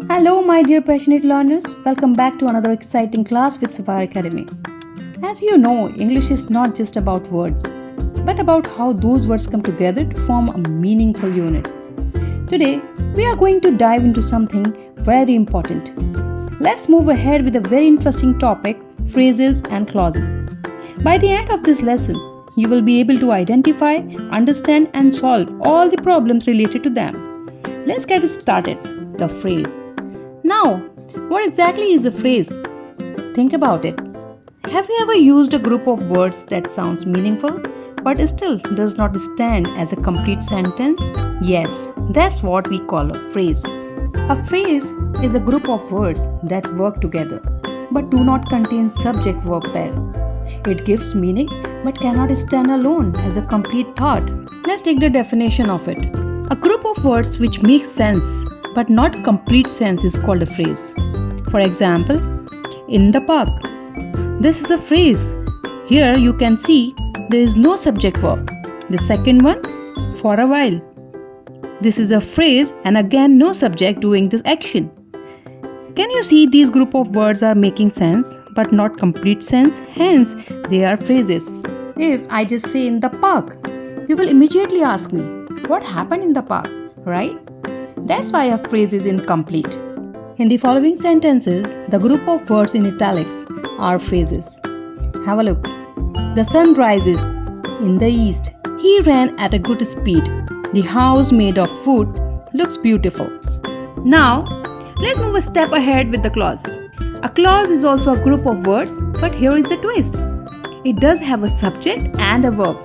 Hello, my dear passionate learners. Welcome back to another exciting class with Sapphire Academy. As you know, English is not just about words, but about how those words come together to form a meaningful unit. Today, we are going to dive into something very important. Let's move ahead with a very interesting topic, phrases and clauses. By the end of this lesson, you will be able to identify, understand, and solve all the problems related to them. Let's get started. The phrase. Now, what exactly is a phrase? Think about it. Have you ever used a group of words that sounds meaningful but still does not stand as a complete sentence? Yes, that's what we call a phrase. A phrase is a group of words that work together but do not contain subject-verb pair. It gives meaning but cannot stand alone as a complete thought. Let's take the definition of it. A group of words which makes sense but not complete sense is called a phrase. For example, in the park. This is a phrase. Here you can see there is no subject verb. The second one, for a while. This is a phrase and again no subject doing this action. Can you see these group of words are making sense but not complete sense? Hence, they are phrases. If I just say in the park, you will immediately ask me, what happened in the park, right? That's why a phrase is incomplete. In the following sentences, the group of words in italics are phrases. Have a look. The sun rises in the east. He ran at a good speed. The house made of wood looks beautiful. Now, let's move a step ahead with the clause. A clause is also a group of words, but here is the twist. It does have a subject and a verb.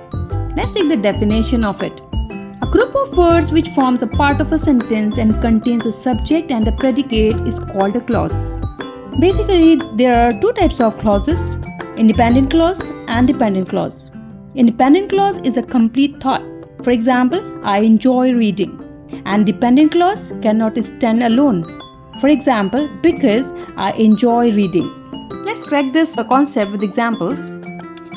Let's take the definition of it. A group of words which forms a part of a sentence and contains a subject and a predicate is called a clause. Basically, there are two types of clauses, independent clause and dependent clause. Independent clause is a complete thought. For example, I enjoy reading. And dependent clause cannot stand alone. For example, because I enjoy reading. Let's crack this concept with examples.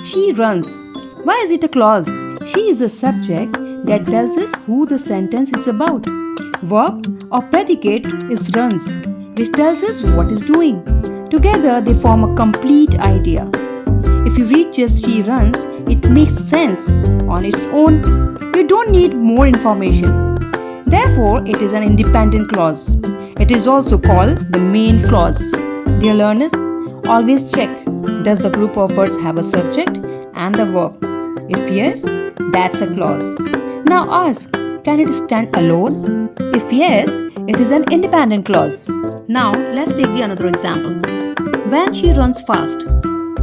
She runs. Why is it a clause? She is a subject that tells us who the sentence is about. Verb or predicate is runs, which tells us what is doing. Together they form a complete idea. If you read just she runs, it makes sense on its own. You don't need more information. Therefore, it is an independent clause. It is also called the main clause. Dear learners, always check, does the group of words have a subject and the verb? If yes, that's a clause. Now ask, can it stand alone? If yes, it is an independent clause. Now let's take the another example. When she runs fast.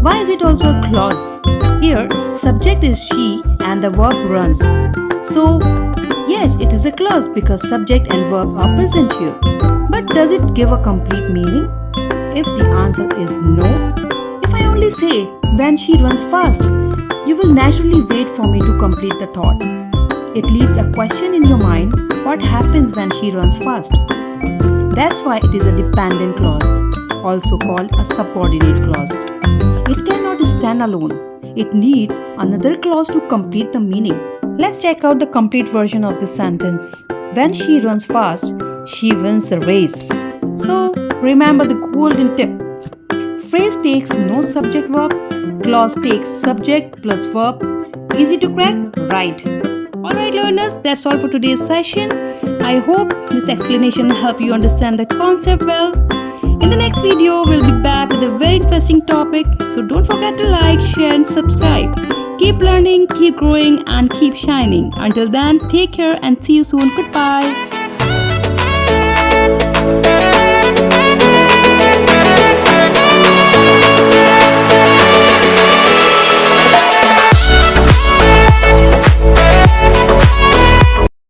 Why is it also a clause? Here, subject is she and the verb runs. So, yes, it is a clause because subject and verb are present here. But does it give a complete meaning? If the answer is no, if I only say when she runs fast, you will naturally wait for me to complete the thought. It leaves a question in your mind, what happens when she runs fast? That's why it is a dependent clause, also called a subordinate clause. It cannot stand alone. It needs another clause to complete the meaning. Let's check out the complete version of this sentence. When she runs fast, she wins the race. So, remember the golden tip. Phrase takes no subject verb. Clause takes subject plus verb. Easy to crack? Right. Alright learners, that's all for today's session. I hope this explanation helped you understand the concept well. In the next video, we'll be back with a very interesting topic. So don't forget to like, share and subscribe. Keep learning, keep growing and keep shining. Until then, take care and see you soon. Goodbye.